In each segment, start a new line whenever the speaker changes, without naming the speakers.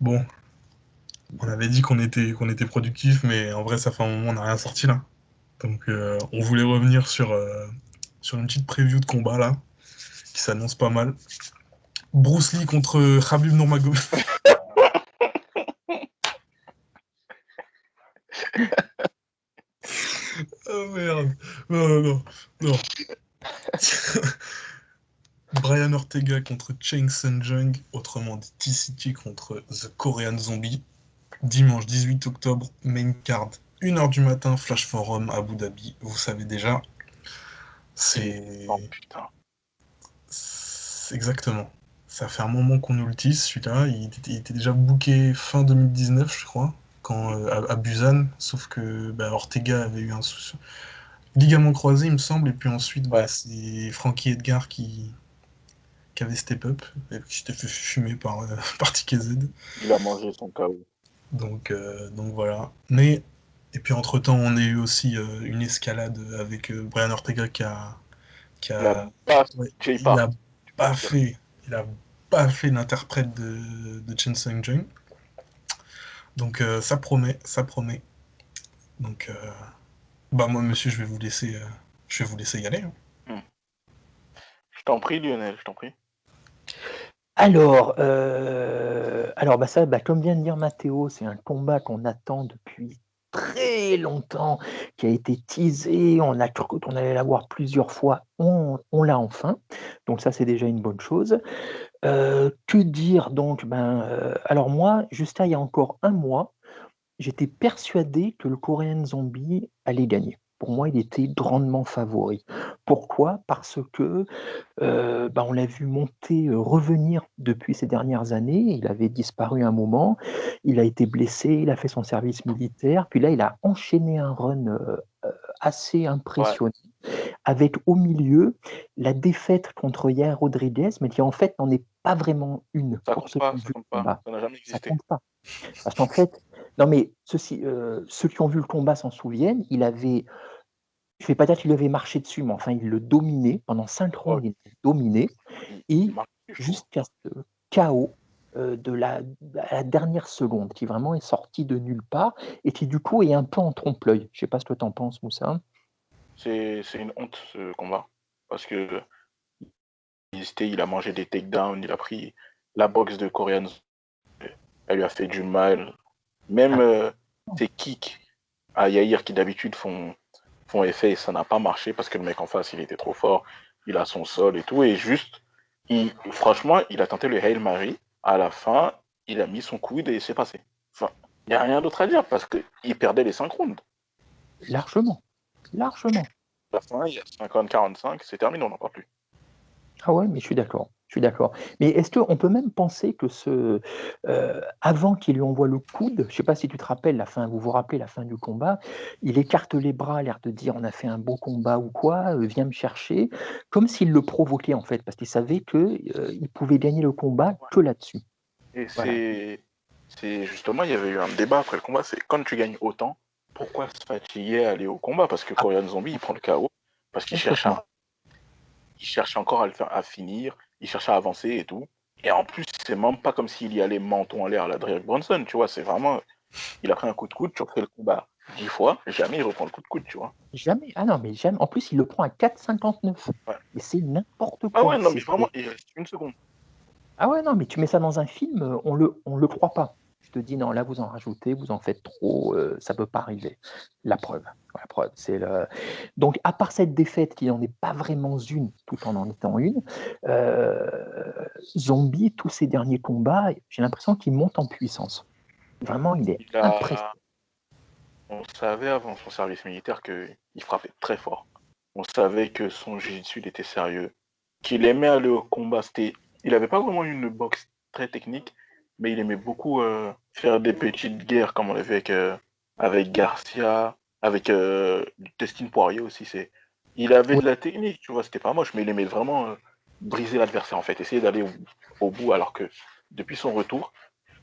Bon, on avait dit qu'on était productif, mais en vrai, ça fait un moment, on n'a rien sorti là. Donc, on voulait revenir sur une petite preview de combat là, qui s'annonce pas mal. Bruce Lee contre Khabib Nurmagomedov. Oh merde. Non, non, non. Non. Brian Ortega contre Cheng Sen-Jung, autrement dit TCT contre The Korean Zombie. Dimanche 18 octobre, main card, 1 h du matin, Flash Forum, Abu Dhabi. Vous savez déjà,
Oh
c'est
putain.
exactement. Ça fait un moment qu'on nous le tease, celui-là. Il était déjà booké fin 2019, je crois, quand, à Busan. Sauf que bah, Ortega avait eu un ligament croisé, il me semble. Et puis ensuite, bah,
Ouais,
c'est Frankie Edgar qui avait step up et qui s'était fait fumer par, par TKZ.
il a mangé son KO.
Donc voilà. Mais, et puis entre-temps, on a eu aussi une escalade avec Brian Ortega qui
Il a
a,
baffé
ouais,
Jay
il a
Park, tu peux le dire.
baffé, il a baffé l'interprète de Chen Sung-jung. Donc ça promet, ça promet. Donc bah moi monsieur, je vais vous laisser y aller, hein.
Hmm. Je t'en prie, Lionel, je t'en prie.
Alors bah ça, bah, comme vient de dire Mathéo, c'est un combat qu'on attend depuis très longtemps, qui a été teasé, on a cru qu'on allait l'avoir plusieurs fois, on l'a enfin, donc ça c'est déjà une bonne chose. Que dire donc? Alors moi, jusqu'à il y a encore un mois, j'étais persuadé que le Korean Zombie allait gagner. Pour moi, il était grandement favori. Pourquoi? Parce que on l'a vu monter, revenir depuis ces dernières années. Il avait disparu un moment, il a été blessé, il a fait son service militaire, puis là, il a enchaîné un run, assez
Ouais,
impressionnant avec au milieu la défaite contre Yair Rodriguez, mais qui en fait n'en est pas vraiment une
ça
pour
compte
ceux
pas,
qui ont
ça
vu le
compte pas.
combat.
Ça n'a jamais
Ça
existé.
compte pas. Parce qu'en fait non mais ceux qui ont vu le combat s'en souviennent, il avait je vais pas dire qu'il lui avait marché dessus, mais enfin il le dominait. Pendant 5
Oh,
rounds, il le dominait
il
et
marque plus, je trouve.
jusqu'à ce KO, à la dernière seconde, qui vraiment est sorti de nulle part et qui du coup est un peu en trompe-l'œil. Je sais pas ce que tu en penses, Moussa?
C'est une honte, ce combat. Parce que il a mangé des takedowns, il a pris la boxe de Korean, elle lui a fait du mal. Même
Ah
ses kicks à Yair qui d'habitude font effet et ça n'a pas marché parce que le mec en face il était trop fort, il a son sol et tout. Et juste, franchement, il a tenté le Hail Mary. À la fin, il a mis son coude et c'est passé. Enfin, il n'y a rien d'autre à dire parce qu'il perdait les 5 rounds.
largement, largement.
À la fin, il y a 50-45, c'est terminé, on n'en parle plus.
Ah ouais, mais je suis d'accord, je suis d'accord. Mais est-ce qu'on peut même penser que avant qu'il lui envoie le coude, je sais pas si tu te rappelles la fin, vous vous rappelez la fin du combat, il écarte les bras, l'air de dire: «On a fait un beau combat» ou quoi, «Viens me chercher», comme s'il le provoquait en fait, parce qu'il savait que, il pouvait gagner le combat que là-dessus.
Et
Voilà.
c'est justement, il y avait eu un débat après le combat, c'est quand tu gagnes autant, pourquoi se fatiguer à aller au combat? Parce que
Ah
Korean Zombie, il prend le KO, parce
complètement.
il cherche encore à le faire, à finir, il cherche à avancer et tout. Et en plus, c'est même pas comme s'il y allait menton en l'air à la Derek Bronson, tu vois, c'est vraiment, il a pris un coup de coude, tu refais le combat 10 fois, jamais il reprend le coup de coude, tu vois.
Jamais, ah non, mais jamais. En plus, il le prend à 4,59.
Ouais.
Mais c'est n'importe
Ah
quoi.
ouais, non, mais vraiment, il reste une seconde.
Ah ouais, non, mais tu mets ça dans un film, on le croit pas. Je te dis: «Non, là, vous en rajoutez, vous en faites trop, ça peut pas arriver». La preuve, c'est le donc à part cette défaite qui n'en est pas vraiment une, tout en étant une, Zombie, tous ses derniers combats, j'ai l'impression qu'il monte en puissance. Vraiment, il est
Il a,
impressionnant.
on savait avant son service militaire qu'il frappait très fort. On savait que son jiu-jitsu il était sérieux, qu'il aimait aller au combat. Il avait pas vraiment une boxe très technique, mais il aimait beaucoup faire des petites guerres comme on l'a vu avec Garcia, avec Dustin Poirier aussi. Il avait
Oui,
de la technique, tu vois, c'était pas moche, mais il aimait vraiment briser l'adversaire en fait, essayer d'aller au bout, alors que depuis son retour,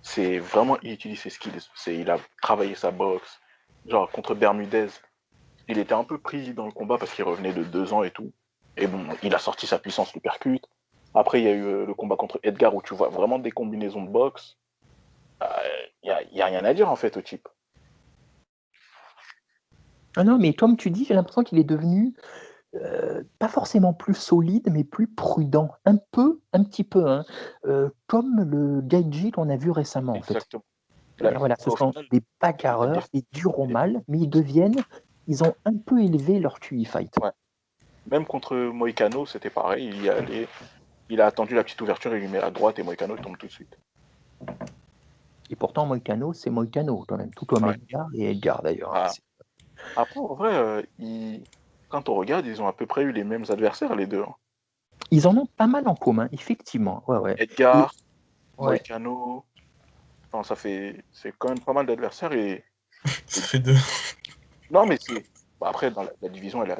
c'est vraiment, il utilise ses skills. Il a travaillé sa boxe. Genre, contre Bermudez, il était un peu pris dans le combat parce qu'il revenait de 2 ans et tout. Et bon, il a sorti sa puissance l'uppercut. Après, il y a eu le combat contre Edgar où tu vois vraiment des combinaisons de boxe. y a rien à dire en fait au type.
Ah non, mais comme tu dis, j'ai l'impression qu'il est devenu pas forcément plus solide, mais plus prudent. Un petit peu, hein, comme le Gaethje qu'on a vu récemment, en fait.
Exactement. Là,
Voilà, ce
au
sont
final,
des
la
bagarreurs,
déf-
des durs au
les-
mal, mais ils ont un peu élevé leur QI fight.
ouais. Même contre Moïcano, c'était pareil. Il y est allé, il a attendu la petite ouverture, il lui met à droite et Moïcano tombe tout de suite.
Et pourtant, Moïcano, c'est Moïcano, quand même, tout comme
Ouais.
Edgar, et Edgar d'ailleurs, hein.
Ah. Après, en vrai, quand on regarde, ils ont à peu près eu les mêmes adversaires, les deux, hein.
Ils en ont pas mal en commun, effectivement. Ouais, ouais. Et,
Edgar,
ouais.
Moïcano, enfin, c'est quand même pas mal d'adversaires.
Ça fait deux.
Non, mais c'est. Bah, après, dans la division, elle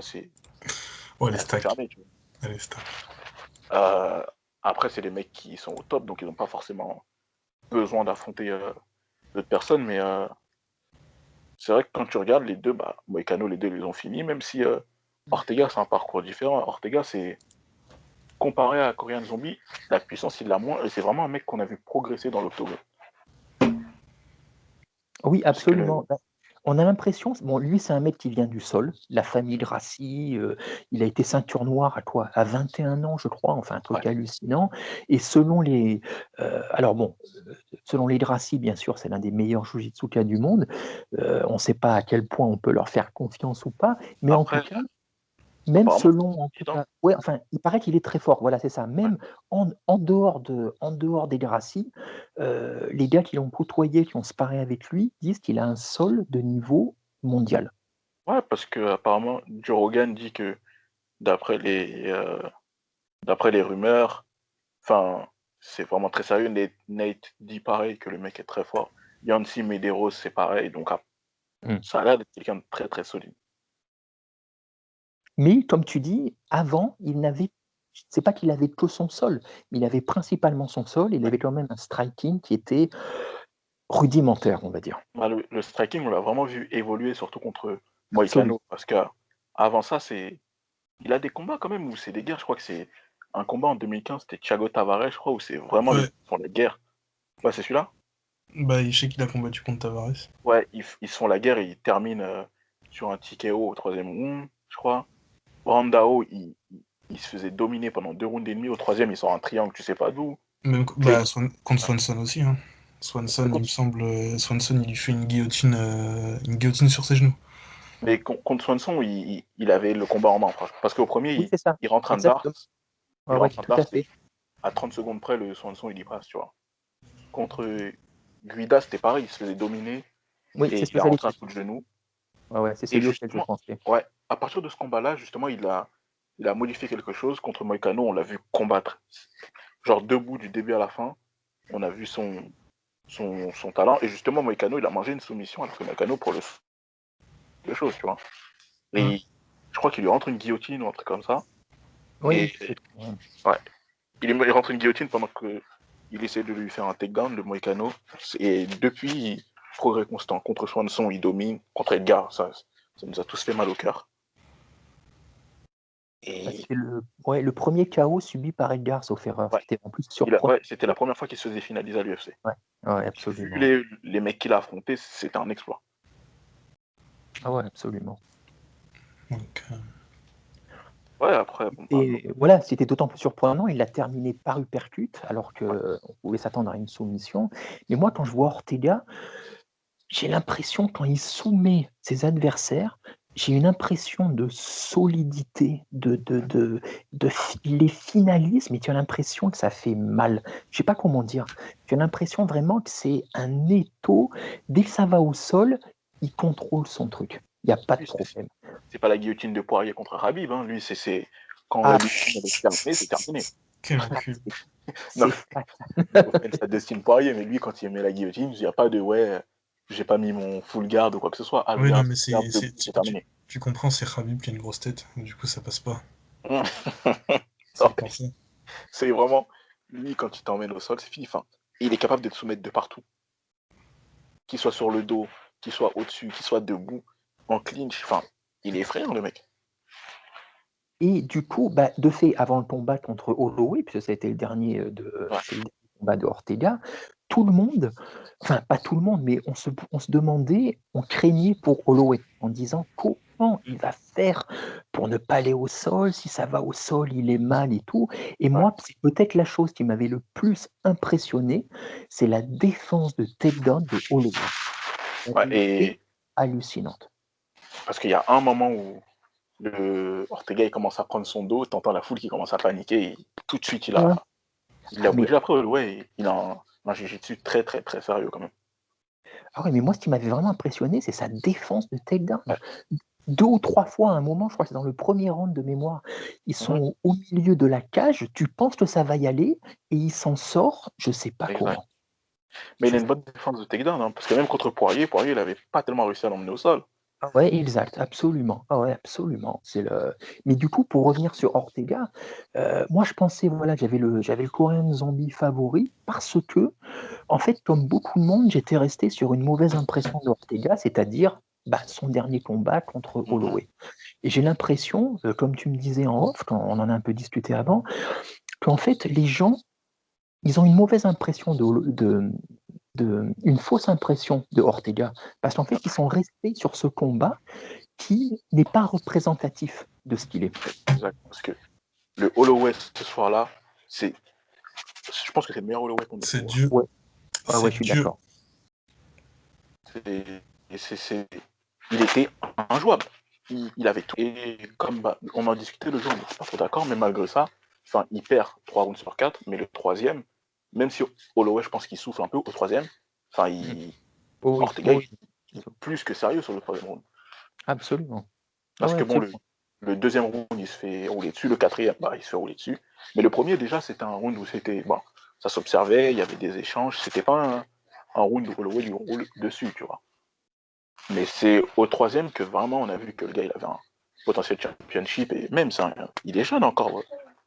Ouais, les
est assez
stacks.
fermée, tu vois.
Allez, stack.
Après, c'est des mecs qui sont au top, donc ils n'ont pas forcément besoin d'affronter d'autres personnes, mais c'est vrai que quand tu regardes les deux, bah, Moïcano, les deux, ils les ont fini, même si Ortega, c'est un parcours différent. Ortega, c'est comparé à Korean Zombie, la puissance, il l'a moins, et c'est vraiment un mec qu'on a vu progresser dans l'octogone.
Oui,
Parce que
absolument. On a l'impression, bon, lui, c'est un mec qui vient du sol, la famille Gracie, il a été ceinture noire à quoi? À 21 ans, je crois, enfin un truc
ouais,
hallucinant. Et selon les, alors bon, selon les Gracie, bien sûr, c'est l'un des meilleurs jujitsukas du monde. On ne sait pas à quel point on peut leur faire confiance ou pas, mais en tout
après,
cas, même
apparemment,
selon, en tout
c'est
cas, ouais, enfin, il paraît qu'il est très fort, voilà, c'est ça.
ouais.
Même en dehors des Gracie, les gars qui l'ont côtoyé, qui ont sparé avec lui, disent qu'il a un sol de niveau mondial.
Ouais, parce que apparemment, Joe Rogan dit que d'après d'après les rumeurs, enfin, c'est vraiment très sérieux. Nate dit pareil que le mec est très fort. Yancy Medeiros, c'est pareil, donc
Mm.
ça a l'air d'être quelqu'un de très très solide.
Mais comme tu dis, avant, c'est pas qu'il avait que son sol, mais il avait principalement son sol, il
Ouais.
avait quand même un striking qui était rudimentaire, on va dire.
Bah, le striking, on l'a vraiment vu évoluer, surtout contre
Absolument.
Moïcano, parce qu'avant ça, il a des combats quand même où c'est des guerres. Je crois que c'est un combat en 2015, c'était Thiago Tavares, je crois, où c'est vraiment les
Ouais,
deux qui font la guerre. Ouais, c'est celui-là?
bah, je sais qu'il a combattu contre Tavares.
Ouais, ils se font la guerre et ils terminent sur un TKO au troisième round, je crois. Brandao, il se faisait dominer pendant 2 rounds et demi. Au troisième, il sort un triangle, tu sais pas d'où.
Même
Clay.
bah, contre
Ouais.
Swanson aussi. Hein. Swanson, il me
Contre-
semble, Swanson, il lui fait une guillotine sur ses genoux.
Mais contre Swanson, il avait le combat en main, parce qu'au premier,
Oui, c'est ça,
il rentre un dart,
exactement.
il
Ouais, ouais,
rentre un
tout à
dart,
fait.
à 30 secondes près, le Swanson, il y passe, tu vois. Contre Guida, c'était pareil, il se faisait dominer
Oui,
et
c'est ce
il
que
a
j'allais
rentré un
dire.
coup de genou.
Ouais, ouais, c'est
Et
celui auquel je
justement,
pensais.
ouais, à partir de ce combat-là, justement, il a modifié quelque chose. Contre Moïcano, on l'a vu combattre, genre debout du début à la fin. On a vu son talent. Et justement, Moïcano, il a mangé une soumission, alors que Moïcano, pour le chose, tu vois.
Mm.
Et je crois qu'il lui rentre une guillotine ou un truc comme ça.
Oui,
Et
oui. Ouais.
ouais, il rentre une guillotine pendant que il essaie de lui faire un takedown, le Moïcano. Et depuis, progrès constant. Contre Swanson, il domine. Contre Edgar, ça nous a tous fait mal au cœur.
Bah,
Et
c'est ouais, le premier KO subi par Edgar, sauf erreur.
ouais,
C'était en plus surprenant.
ouais, c'était la première fois qu'il se faisait finaliser à l'UFC.
Ouais, ouais,
Vu
absolument.
les mecs qu'il a affrontés, c'était un exploit.
Ah ouais, absolument.
Donc,
Ouais, après, bon, bah,
Et voilà, c'était d'autant plus surprenant, il l'a terminé par uppercut, alors
ouais.
qu'on pouvait s'attendre à une soumission. Mais moi, quand je vois Ortega, j'ai l'impression, quand il soumet ses adversaires, j'ai une impression de solidité, il les finalise, mais tu as l'impression que ça fait mal. Je sais pas comment dire. Tu as l'impression vraiment que c'est un étau. Dès que ça va au sol, il contrôle son truc. Il n'y a pas de
Lui,
problème.
c'est pas la guillotine de Poirier contre Habib. Hein. Lui, quand la
Ah,
guillotine elle est terminée, c'est terminé.
quel recul.
Non,
c'est fatal.
no offense à Dustin Poirier, mais lui, quand il met la guillotine, il n'y a pas de ouais, j'ai pas mis mon full guard ou quoi que ce soit. Ah,
Oui, non,
regarde,
mais
regarde debout, c'est terminé.
tu comprends, c'est Khabib qui a une grosse tête, du coup ça passe pas.
Non,
C'est pour ça.
c'est vraiment, lui, quand il t'emmène au sol, c'est fini. Enfin, il est capable de te soumettre de partout. Qu'il soit sur le dos, qu'il soit au-dessus, qu'il soit debout, en clinch. Enfin, il est effrayant, le mec.
Et du coup, bah, de fait, avant le combat contre Holloway, puisque ça a été le dernier,
Ouais.
c'est le dernier combat de Ortega, tout le monde, enfin pas tout le monde, mais on se demandait, on craignait pour Holloway en disant comment il va faire pour ne pas aller au sol, si ça va au sol, il est mal et tout. Et
Ouais.
moi, c'est peut-être la chose qui m'avait le plus impressionné, c'est la défense de takedown de Holloway.
Ouais,
Elle était hallucinante.
parce qu'il y a un moment où Ortega il commence à prendre son dos, t'entends la foule qui commence à paniquer, et tout de suite il
Ouais.
a
Mais,
bougé. Après, ouais, il a un jiu-jitsu très très très sérieux quand même.
ah ouais, mais moi, ce qui m'avait vraiment impressionné, c'est sa défense de takedown.
Ouais.
2 ou 3 fois à un moment, je crois que c'est dans le premier round de mémoire, ils sont au milieu de la cage, tu penses que ça va y aller, et il s'en sort, je sais pas
Exact.
comment.
Mais il a une bonne défense de takedown, hein, parce que même contre Poirier, il avait pas tellement réussi à l'emmener au sol.
Ah ouais, exact, absolument. Ah ouais, absolument. Mais du coup, pour revenir sur Ortega, moi je pensais, voilà, j'avais le Korean Zombie favori parce que, en fait, comme beaucoup de monde, j'étais resté sur une mauvaise impression d'Ortega, c'est-à-dire son dernier combat contre Holloway. Et j'ai l'impression, comme tu me disais en off, quand on en a un peu discuté avant, qu'en fait, les gens, ils ont une mauvaise impression une fausse impression de Ortega, parce qu'en fait, ils sont restés sur ce combat qui n'est pas représentatif de ce qu'il est.
Exact. Parce que le Holloway ce soir-là, je pense que c'est le meilleur Holloway qu'on ait pu
C'est
voir.
Dieu.
Ouais,
C'est
je suis
Dieu.
d'accord.
Il était injouable. Il avait tout. Et comme on en discutait le jour, on n'était pas trop d'accord, mais malgré ça, il perd 3 rounds sur 4, mais le troisième, même si Holloway, je pense qu'il souffle un peu au troisième, Ortega,
Oui,
il est plus que sérieux sur le troisième round.
absolument.
Parce
Ouais,
que bon,
absolument.
le deuxième round, il se fait rouler dessus, le quatrième, il se fait rouler dessus. Mais le premier, déjà, c'était un round où ça s'observait, il y avait des échanges, c'était pas un round où Holloway lui roule dessus, tu vois. Mais c'est au troisième que vraiment on a vu que le gars il avait un potentiel championship, et même ça, il est jeune encore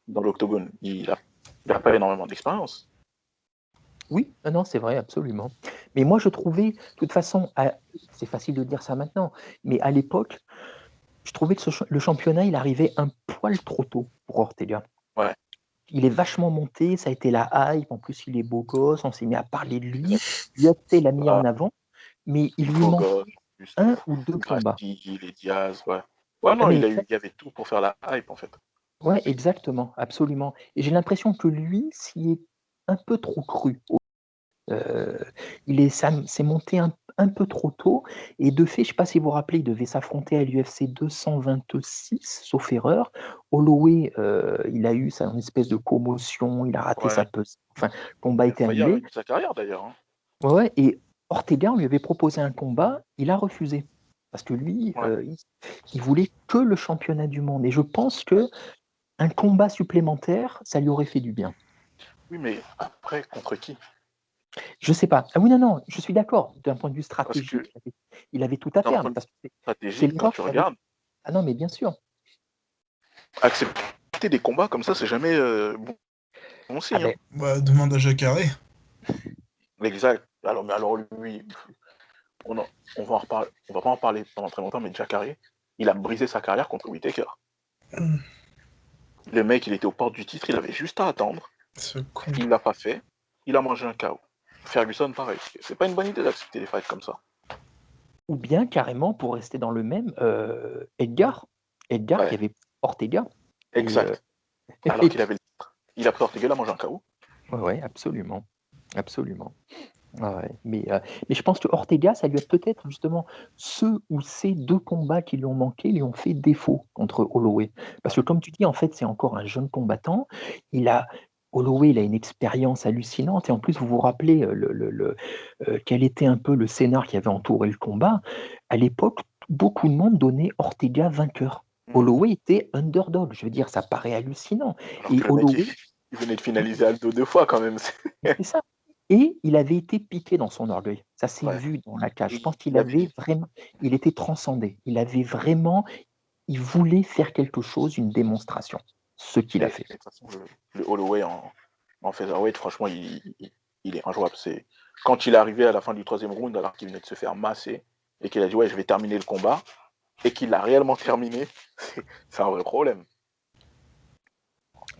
dans l'octogone, il a pas énormément d'expérience.
Oui, non, c'est vrai, absolument. Mais moi, je trouvais, de toute façon, c'est facile de dire ça maintenant, mais à l'époque, je trouvais que le championnat, il arrivait un poil trop tôt pour Ortega.
Ouais.
Il est vachement monté, ça a été la hype, en plus il est beau gosse, on s'est mis à parler de lui,
Exact.
l'UFC l'a mis en avant, mais il lui
Beau
manque
gosse, plus
un ou deux combats.
Gracie, les Diaz, ouais. Ouais,
Ah,
non,
mais
il y avait tout pour faire la hype en fait.
ouais, exactement, absolument. Et j'ai l'impression que lui s'y est un peu trop cru. Euh, ça s'est monté un peu trop tôt. Et de fait, je ne sais pas si vous vous rappelez, il devait s'affronter à l'UFC 226, sauf erreur. Holloway, il a eu une espèce de commotion, il a raté
Ouais.
sa pesée. Enfin, le combat a
Il a
été
failli
annulé.
arrêter sa carrière d'ailleurs. Hein.
Ouais, et Ortega, on lui avait proposé un combat, il a refusé. Parce que lui,
Ouais.
il voulait que le championnat du monde. Et je pense que un combat supplémentaire, ça lui aurait fait du bien.
Oui, mais après, contre qui?
Je sais pas. Ah oui, non, je suis d'accord. D'un point de vue
Parce que
stratégique, il avait tout à
d'un
faire.
point de
Parce que
vue
c'est
stratégique, quand
l'erreur
tu
qu'il avait.
regardes,
Ah non, mais bien sûr.
accepter des combats comme ça, c'est jamais bon
Ah
signe. Hein.
ben,
Demande à Jacare.
Exact. Alors lui, on va en reparler, on va pas en parler pendant très longtemps, mais Jacare, il a brisé sa carrière contre Whittaker. Le mec, il était aux portes du titre, il avait juste à attendre.
Ce con.
Il l'a pas fait. Il a mangé un KO. Ferguson, pareil. C'est pas une bonne idée d'accepter des fights comme ça.
ou bien carrément, pour rester dans le même, Edgar. Edgar qui
Ouais,
avait Ortega. Et,
exact. Alors
et
qu'il avait le titre. Il a pris Ortega, il a mangé un KO.
ouais, absolument. Absolument. Ah ouais. Mais je pense que Ortega, ça lui a peut-être justement ceux ou ces deux combats qui lui ont manqué, lui ont fait défaut contre Holloway. Parce que comme tu dis, en fait, c'est encore un jeune combattant. Holloway, il a une expérience hallucinante. Et en plus, vous vous rappelez quel était un peu le scénar qui avait entouré le combat. À l'époque, beaucoup de monde donnait Ortega vainqueur. Holloway était underdog. Je veux dire, ça paraît hallucinant.
Alors
Et
que le mec,
Holloway,
il venait de finaliser Aldo 2 fois quand même.
c'est ça. Et il avait été piqué dans son orgueil. Ça s'est
Ouais.
vu dans la cage. Je pense qu'il
Il avait
avait vraiment, il était transcendé. Il voulait faire quelque chose, une démonstration. Ce qu'il a
mais
fait.
de toute façon, le Holloway en featherweight, franchement, il est injouable. Quand il est arrivé à la fin du troisième round, alors qu'il venait de se faire masser, et qu'il a dit, ouais, je vais terminer le combat, et qu'il l'a réellement terminé, c'est un vrai problème.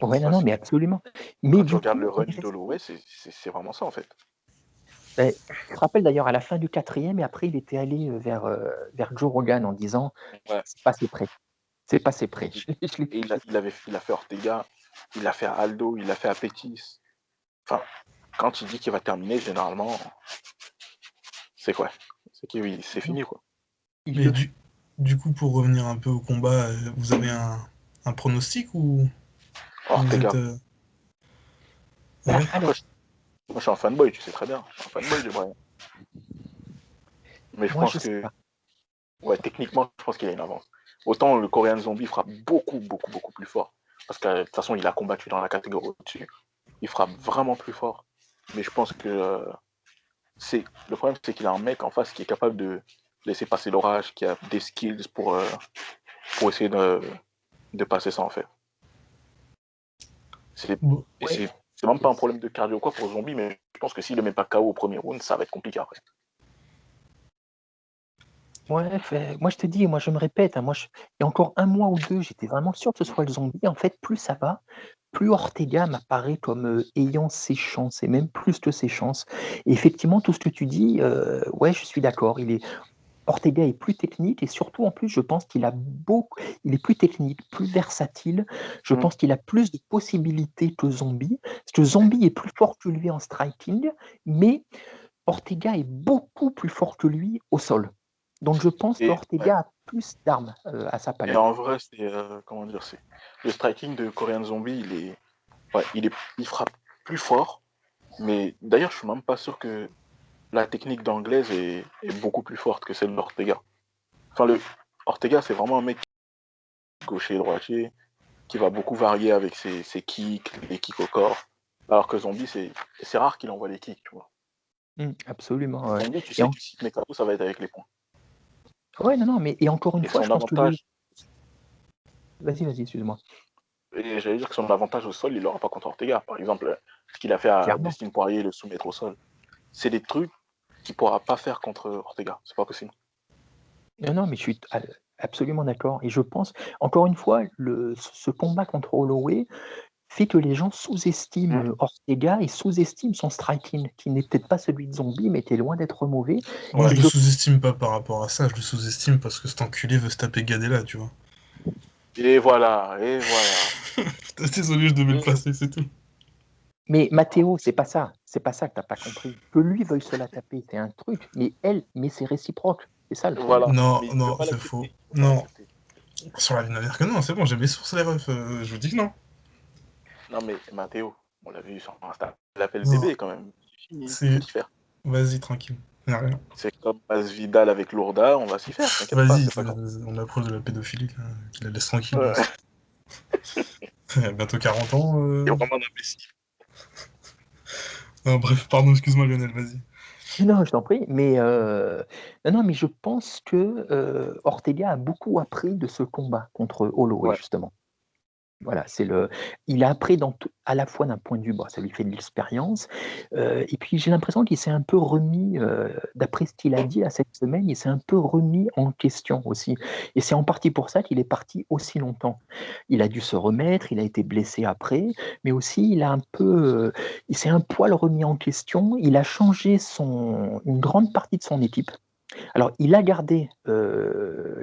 Ouais, non,
Parce
mais
que
absolument. Mais
quand tu
du
regardes le
coup,
run d'Holloway, c'est vraiment ça, en fait.
Je te rappelle d'ailleurs à la fin du 4e, et après il était allé vers Joe Rogan en disant
Ouais.
c'est passé près. C'est passé près.
Et il a fait Ortega, il l'a fait à Aldo, il l'a fait à Pettis. Enfin, quand il dit qu'il va terminer, généralement, c'est quoi? C'est que oui, c'est fini, quoi.
Il
Mais
le fait.
du coup, pour revenir un peu au combat, vous avez un pronostic ou vous êtes.
Ortega.
Bah,
Ouais.
alors,
Moi, je suis un fanboy, tu sais très bien. Je suis un fanboy de Brian. Mais je
moi je
pense
sais
que,
pas.
ouais, techniquement, je pense qu'il a une avance. Autant le Korean Zombie frappe beaucoup, beaucoup, beaucoup plus fort. Parce que de toute façon, il a combattu dans la catégorie au-dessus. Il frappe vraiment plus fort. Mais je pense que le problème, c'est qu'il a un mec en face qui est capable de laisser passer l'orage, qui a des skills pour essayer de passer ça en fait.
Bon.
Et
Ouais,
c'est même pas un problème de cardio quoi pour Zombie, mais je pense que s'il ne le met pas KO au premier round, ça va être compliqué après.
ouais, moi je te dis, moi je me répète, hein, il y a encore 1 mois ou 2, j'étais vraiment sûr que ce soit le Zombie. En fait, plus ça va, plus Ortega m'apparaît comme ayant ses chances, et même plus que ses chances. Et effectivement, tout ce que tu dis, ouais, je suis d'accord. Ortega est plus technique, et surtout en plus, je pense il est plus technique, plus versatile. Je
Mm.
pense qu'il a plus de possibilités que Zombie. Parce que Zombie est plus fort que lui en striking, mais Ortega est beaucoup plus fort que lui au sol. Donc je pense
Et, ouais.
qu'Ortega a plus d'armes à sa
Et
palette.
en vrai, c'est comment dire, c'est le striking de Korean Zombie, ouais, il frappe plus fort. Mais d'ailleurs, je suis même pas sûr que la technique d'anglaise est beaucoup plus forte que celle d'Ortega. Enfin, Ortega, c'est vraiment un mec gaucher droitier qui va beaucoup varier avec ses kicks, les kicks au corps. Alors que Zombie, c'est rare qu'il envoie des kicks, tu vois.
Absolument, ouais.
Zombie, tu
Et
sais que si tu mets KO, ça va être avec les points.
ouais, non, non, mais et encore une
Et
fois, je
son
pense que lui.
avantage,
Vas-y, excuse-moi.
et j'allais dire que son avantage au sol, il l'aura pas contre Ortega. Par exemple, ce qu'il a fait à
Clairement.
Dustin Poirier, le soumettre au sol. C'est des trucs qu'il pourra pas faire contre Ortega. C'est pas possible.
Non, non, mais je suis absolument d'accord. Et je pense, encore une fois, ce combat contre Holloway fait que les gens sous-estiment
Mm.
Ortega et sous-estiment son striking, qui n'est peut-être pas celui de Zombie, mais qui est loin d'être mauvais.
Moi, je
Et
le sous-estime pas par rapport à ça, je le sous-estime parce que cet enculé veut se taper Gadela, tu vois.
Et voilà, et voilà.
Désolé, je devais le
Et
placer, c'est tout.
Mais Mathéo, c'est pas ça. C'est pas ça que t'as pas compris. Que lui veuille se la taper, c'est un truc. Mais c'est réciproque. C'est ça le problème.
voilà.
Non,
Mais il veut
non,
pas
c'est faux.
l'accepter. Il veut pas
Non,
l'accepter.
sur la vie navire que non, c'est bon, j'ai mes sources, les refs, je vous dis que non.
Non, mais Mathéo, on l'a vu sur Insta. Il appelle
Non,
bébé quand même. Il faut
c'est.
s'y faire.
Vas-y, tranquille. Y a rien.
C'est comme Masvidal avec Lourda, on va s'y faire, t'inquiète pas,
Vas-y,
c'est pas grave.
on approche de la pédophilie, là, qu'il la laisse tranquille, lui
Ouais.
aussi. Il a bientôt 40 ans.
C'est vraiment un imbécile.
Non, bref, pardon, excuse-moi, Lionel, vas-y.
Non, je t'en prie, mais non, non, mais je pense que Ortega a beaucoup appris de ce combat contre Holloway,
Ouais.
justement. Voilà, il a appris à la fois d'un point de vue, bon, ça lui fait de l'expérience, et puis j'ai l'impression qu'il s'est un peu remis, d'après ce qu'il a dit à cette semaine, il s'est un peu remis en question aussi. Et c'est en partie pour ça qu'il est parti aussi longtemps. Il a dû se remettre, il a été blessé après, mais aussi il s'est un poil remis en question. Il a changé une grande partie de son équipe. Alors, il a gardé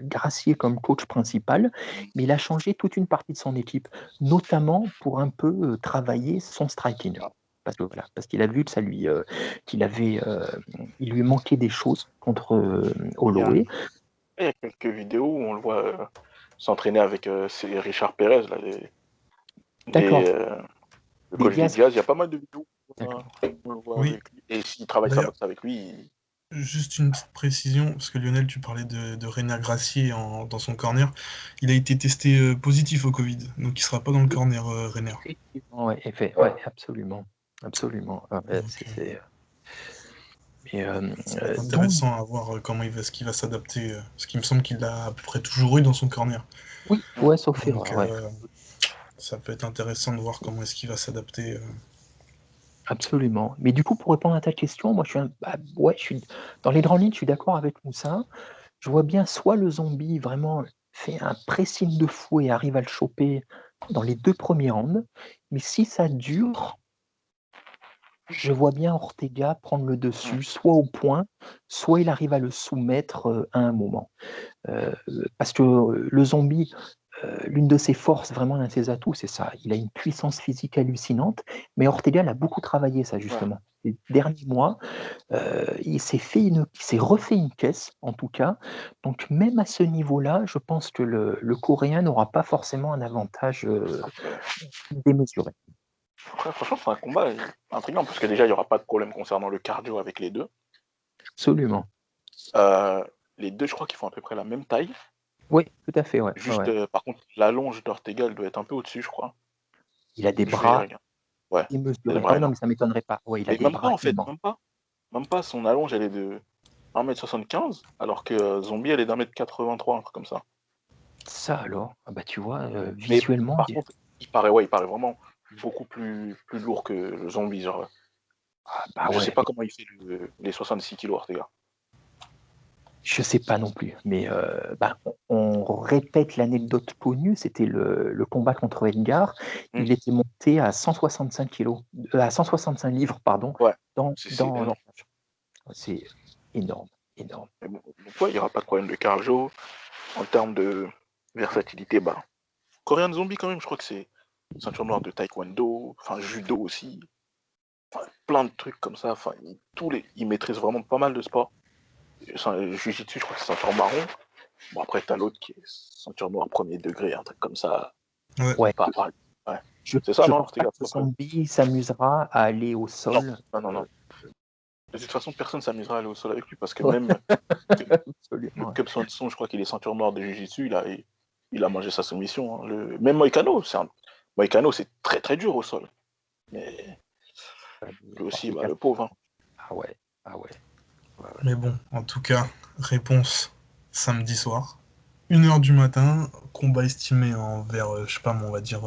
Gracier comme coach principal, mais il a changé toute une partie de son équipe, notamment pour un peu travailler son striking. Parce qu'il a vu que il lui manquait des choses contre
Il y a,
Holloway.
il y a quelques vidéos où on le voit s'entraîner avec c'est Richard Perez, là, les,
D'accord,
le
des
coach des
Diaz.
Diaz. Il y a pas mal de vidéos
D'accord.
où on le voit
Oui,
avec lui. Et s'il travaille sa
d'ailleurs,
boxe avec lui,
juste une petite précision, parce que Lionel, tu parlais de Reina Gracier dans son corner. Il a été testé positif au Covid, donc il sera pas dans le
Oui,
corner Reiner.
effectivement, ouais, absolument. Absolument. Ouais,
Donc,
mais,
ça va être
donc,
intéressant à voir ce qu'il va s'adapter, parce qu'il me semble qu'il l'a à peu près toujours eu dans son corner.
oui,
mm,
ouais, sauf
Donc,
erreur, ouais.
ça peut être intéressant de voir comment est-ce qu'il va s'adapter.
Absolument. Mais du coup, pour répondre à ta question, moi, ouais, dans les grandes lignes, je suis d'accord avec Moussa. Je vois bien soit le zombie vraiment fait un pressing de fou et arrive à le choper dans les 2 premiers rounds, mais si ça dure, je vois bien Ortega prendre le dessus, soit au point, soit il arrive à le soumettre à un moment. Parce que le zombie, l'une de ses forces, vraiment l'un de ses atouts, c'est ça. Il a une puissance physique hallucinante, mais Ortega l'a beaucoup travaillé, ça,
Ouais.
justement. Les derniers mois, il s'est refait une caisse, en tout cas. Donc, même à ce niveau-là, je pense que le Coréen n'aura pas forcément un avantage démesuré.
Après, franchement, c'est un combat intriguant parce que déjà, il n'y aura pas de problème concernant le cardio avec les deux.
Absolument.
Les deux, je crois qu'ils font à peu près la même taille.
Oui, tout à fait, ouais.
Juste,
Ouais.
par contre, la longe d'Ortega, elle doit être un peu au-dessus, je crois.
Il a des
Je vais
bras
regarder. Ouais, il
démesurés.
bras
Ah non,
énorme.
mais ça m'étonnerait pas. Ouais, il a
Mais
des
même pas,
bras
en fait,
immenses.
même pas. Son allonge, elle est de 1m75, alors que Zombie, elle est d'1m83, un truc comme ça.
Ça alors, ah bah tu vois,
Mais
visuellement,
par contre, il paraît vraiment beaucoup plus lourd que le Zombie. Genre,
ah bah
je sais
ouais,
pas comment il fait les 66 kilos, Ortega.
je sais pas non plus, mais bah, on répète l'anecdote connue, c'était le combat contre Edgar.
Hmm.
Il était monté à 165 kilos, à 165 livres, pardon,
Ouais,
dans,
c'est
dans la
énorme.
cage. C'est énorme, énorme.
Mais bon, donc, ouais, il n'y aura pas de problème de cardio. En termes de versatilité, bah, Korean Zombie, quand même, je crois que c'est ceinture noire de taekwondo, enfin judo aussi, enfin, plein de trucs comme ça. Enfin, il maîtrise vraiment pas mal de sports. Jiu-jitsu, je crois que c'est ceinture marron. Bon, après, t'as l'autre qui est ceinture noire premier degré, un truc comme ça.
Ouais.
Ouais,
Ouais.
je
C'est ça, non,
pense pas
Ortega,
que Zombie s'amusera à aller au sol.
non. De toute façon, personne s'amusera à aller au sol avec lui parce que
Ouais,
même
absolument.
Cub Swanson, je crois qu'il est ceinture noire de Jiu-Jitsu, il a mangé sa soumission. Hein. Même Moïcano, Moïcano, c'est très très dur au sol. Mais lui aussi, bah, le pauvre. Hein.
Ah ouais, ah ouais.
Mais bon, en tout cas, réponse samedi soir. 1h du matin, combat estimé en vers, je sais pas, on va dire,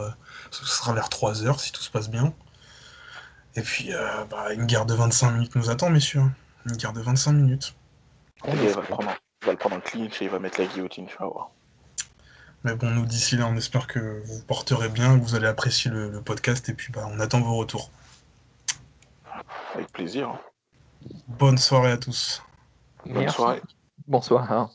ce sera vers 3h si tout se passe bien. Et puis, bah, une guerre de 25 minutes nous attend, messieurs. Une guerre de 25 minutes.
Ortega, il va le prendre en clinch et il va mettre la guillotine, tu vas voir.
Mais bon, nous, d'ici là, on espère que vous vous porterez bien, que vous allez apprécier le podcast, et puis bah, on attend vos retours.
Avec plaisir. Hein.
Bonne soirée à tous.
Bonne
Merci.
soirée.
Bonsoir.